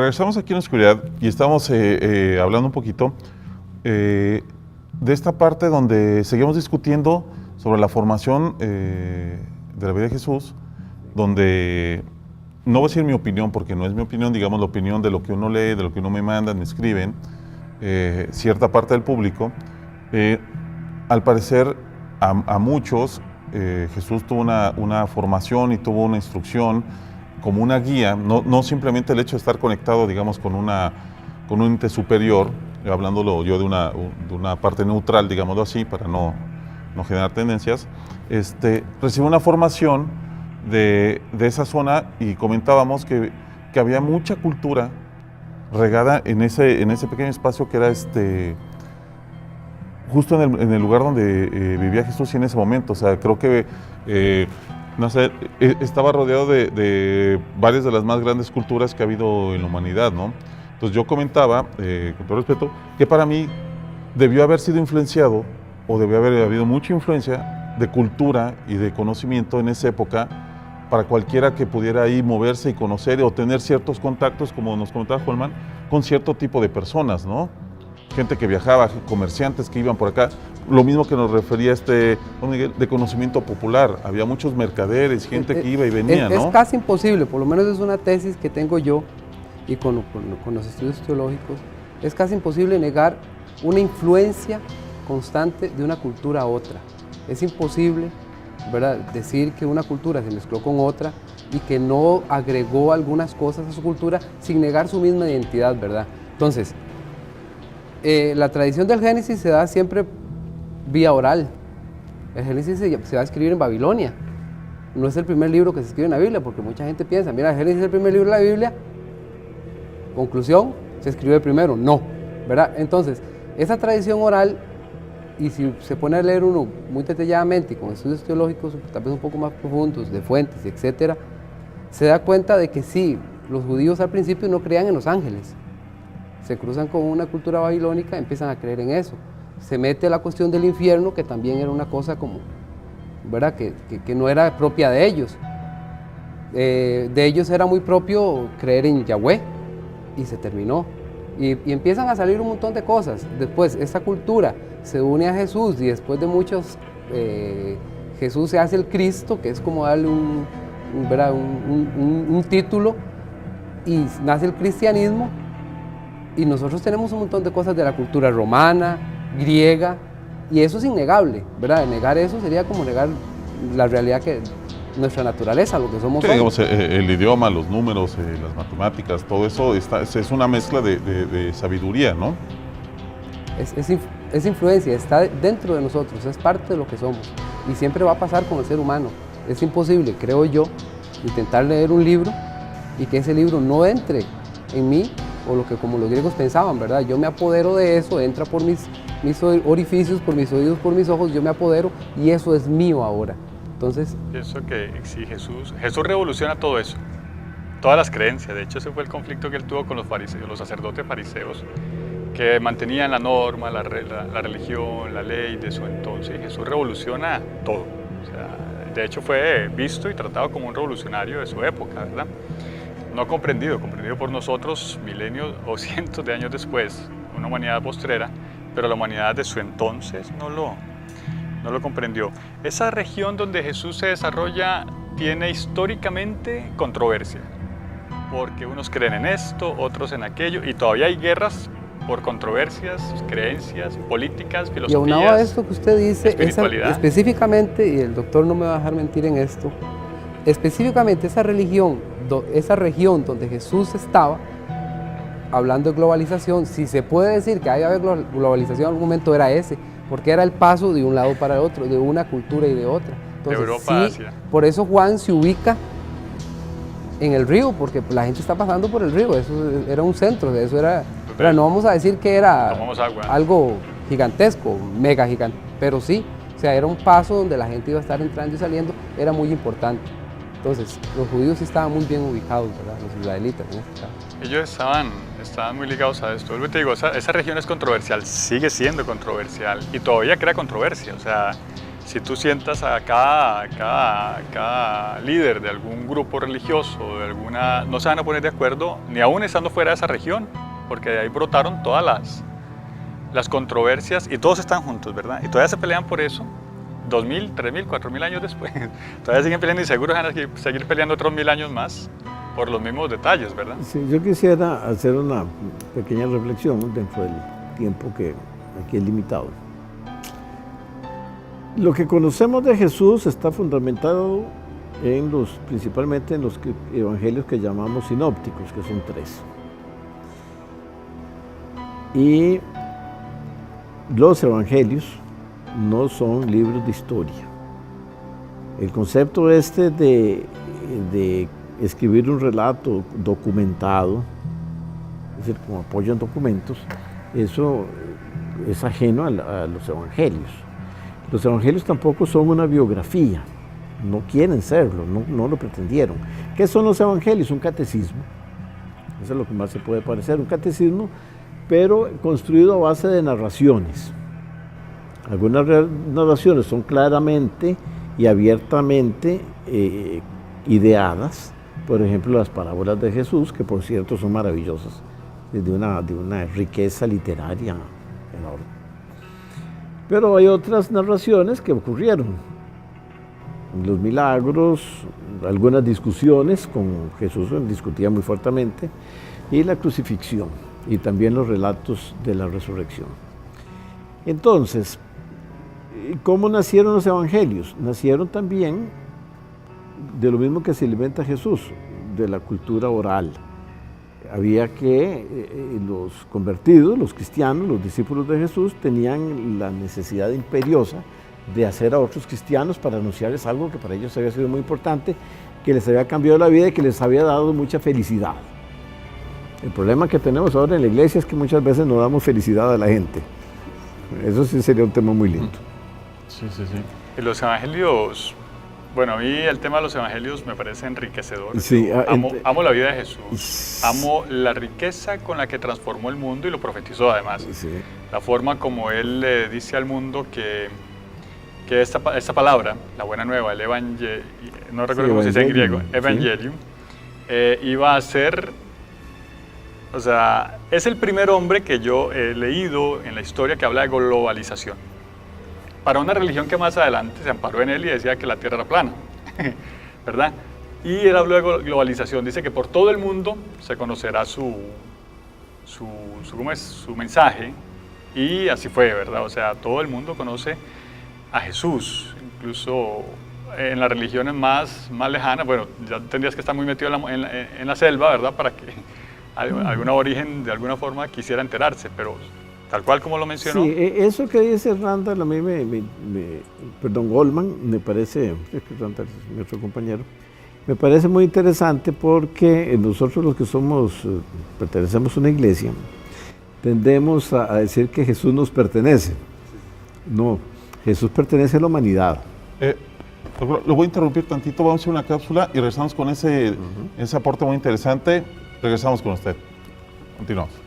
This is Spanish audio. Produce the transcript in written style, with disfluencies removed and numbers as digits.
Regresamos aquí en la oscuridad y estamos hablando un poquito de esta parte donde seguimos discutiendo sobre la formación de la vida de Jesús, donde no voy a decir mi opinión porque no es mi opinión, digamos la opinión de lo que uno lee, de lo que uno me manda, me escriben, cierta parte del público. Al parecer a muchos Jesús tuvo una formación y tuvo una instrucción como una guía, no simplemente el hecho de estar conectado, digamos, con un ente superior, hablándolo yo de una parte neutral, digámoslo así, para no generar tendencias, recibió una formación de esa zona y comentábamos que había mucha cultura regada en ese pequeño espacio que era justo en el lugar donde vivía Jesús y en ese momento. O sea, creo que no sé, estaba rodeado de varias de las más grandes culturas que ha habido en la humanidad, ¿no? Entonces yo comentaba, con todo respeto, que para mí debió haber sido influenciado, o debió haber habido mucha influencia de cultura y de conocimiento en esa época, para cualquiera que pudiera ahí moverse y conocer o tener ciertos contactos, como nos comentaba Juanman, con cierto tipo de personas, ¿no? Gente que viajaba, comerciantes que iban por acá. Lo mismo que nos refería don Miguel, de conocimiento popular. Había muchos mercaderes, gente que iba y venía, ¿no? Es casi imposible, por lo menos es una tesis que tengo yo y con los estudios teológicos, es casi imposible negar una influencia constante de una cultura a otra. Es imposible, ¿verdad?, decir que una cultura se mezcló con otra y que no agregó algunas cosas a su cultura sin negar su misma identidad, ¿verdad? Entonces, la tradición del Génesis se da siempre vía oral. El Génesis se va a escribir en Babilonia. No es el primer libro que se escribe en la Biblia, porque mucha gente piensa, mira, el Génesis es el primer libro de la Biblia. Conclusión, se escribe primero. No, ¿verdad? Entonces, esa tradición oral, y si se pone a leer uno muy detalladamente y con estudios teológicos tal vez un poco más profundos, de fuentes, etcétera, se da cuenta de que sí, los judíos al principio no creían en los ángeles. Se cruzan con una cultura babilónica, empiezan a creer en eso. Se mete la cuestión del infierno, que también era una cosa como, ¿verdad?, que no era propia de ellos. De ellos era muy propio creer en Yahweh, y se terminó. Y empiezan a salir un montón de cosas. Después, esta cultura se une a Jesús, y después de muchos, Jesús se hace el Cristo, que es como darle un título, y nace el cristianismo. Y nosotros tenemos un montón de cosas de la cultura romana, griega, y eso es innegable, ¿verdad? Negar eso sería como negar la realidad que nuestra naturaleza, lo que somos. Sí, digamos, el idioma, los números, las matemáticas, todo eso es una mezcla de sabiduría, ¿no? Es influencia, está dentro de nosotros, es parte de lo que somos, y siempre va a pasar con el ser humano. Es imposible, creo yo, intentar leer un libro y que ese libro no entre en mí, o lo que como los griegos pensaban, ¿verdad? Yo me apodero de eso, entra por mis orificios, por mis oídos, por mis ojos, yo me apodero y eso es mío ahora. Entonces, pienso que sí, Jesús revoluciona todo eso, todas las creencias. De hecho, ese fue el conflicto que él tuvo con los fariseos, los sacerdotes fariseos, que mantenían la norma, la religión, la ley de su entonces. Y Jesús revoluciona todo. O sea, de hecho, fue visto y tratado como un revolucionario de su época, ¿verdad? No comprendido por nosotros milenios o cientos de años después, una humanidad postrera, pero la humanidad de su entonces no lo comprendió. Esa región donde Jesús se desarrolla tiene históricamente controversia, porque unos creen en esto, otros en aquello, y todavía hay guerras por controversias, creencias, políticas, filosofías. Y aunado a esto que usted dice, específicamente, y el doctor no me va a dejar mentir en esto, específicamente esa región donde Jesús estaba, hablando de globalización, si se puede decir que haya globalización en algún momento, era ese, porque era el paso de un lado para el otro, de una cultura y de otra. Entonces, de Europa a Asia. Por eso Juan se ubica en el río, porque la gente está pasando por el río, eso era un centro, eso era, pero no vamos a decir que era algo gigantesco, mega gigante, pero sí, o sea, era un paso donde la gente iba a estar entrando y saliendo, era muy importante. Entonces, los judíos sí estaban muy bien ubicados, ¿verdad? Los israelitas en este caso. Ellos estaban muy ligados a esto. Yo te digo, esa región es controversial, sigue siendo controversial y todavía crea controversia. O sea, si tú sientas a cada líder de algún grupo religioso, no se van a poner de acuerdo, ni aún estando fuera de esa región, porque de ahí brotaron todas las controversias y todos están juntos, ¿verdad? Y todavía se pelean por eso, 2000, 3000, 4000 años después. Todavía siguen peleando y seguro van a seguir peleando otros 1000 años más por los mismos detalles, ¿verdad? Sí, yo quisiera hacer una pequeña reflexión dentro del tiempo que aquí es limitado. Lo que conocemos de Jesús está fundamentado principalmente en los evangelios que llamamos sinópticos, que son 3. Y los evangelios no son libros de historia. El concepto de escribir un relato documentado, es decir, como apoyo en documentos, eso es ajeno a los evangelios. Los evangelios tampoco son una biografía, no quieren serlo, no lo pretendieron. ¿Qué son los evangelios? Un catecismo, eso es lo que más se puede parecer, un catecismo, pero construido a base de narraciones. Algunas narraciones son claramente y abiertamente ideadas, por ejemplo las parábolas de Jesús, que por cierto son maravillosas, de una riqueza literaria enorme. Pero hay otras narraciones que ocurrieron, los milagros, algunas discusiones con Jesús, discutía muy fuertemente, y la crucifixión, y también los relatos de la resurrección. Entonces, ¿cómo nacieron los evangelios? Nacieron también de lo mismo que se alimenta Jesús, de la cultura oral. Había que los convertidos, los cristianos, los discípulos de Jesús, tenían la necesidad imperiosa de hacer a otros cristianos para anunciarles algo que para ellos había sido muy importante, que les había cambiado la vida y que les había dado mucha felicidad. El problema que tenemos ahora en la iglesia es que muchas veces no damos felicidad a la gente. Eso sí sería un tema muy lindo. Sí. Y los evangelios, bueno, a mí el tema de los evangelios me parece enriquecedor. Sí, amo la vida de Jesús, amo la riqueza con la que transformó el mundo y lo profetizó además. Sí. La forma como Él le dice al mundo que esta palabra, la buena nueva, el evangelium, no recuerdo cómo se dice en griego, evangelium, iba a ser, o sea, es el primer hombre que yo he leído en la historia que habla de globalización. Para una religión que más adelante se amparó en él y decía que la tierra era plana, ¿verdad? Y él habló de globalización, dice que por todo el mundo se conocerá su mensaje, y así fue, ¿verdad? O sea, todo el mundo conoce a Jesús, incluso en las religiones más lejanas. Bueno, ya tendrías que estar muy metido en la selva, ¿verdad? Para que algún aborigen de alguna forma quisiera enterarse, pero tal cual como lo mencionó. Sí, eso que dice Randall, a mí Goldman, me parece, es que Randall es nuestro compañero, me parece muy interesante porque nosotros los que pertenecemos a una iglesia, tendemos a decir que Jesús nos pertenece. No, Jesús pertenece a la humanidad. Lo voy a interrumpir tantito, vamos a hacer una cápsula y regresamos con ese aporte muy interesante. Regresamos con usted. Continuamos.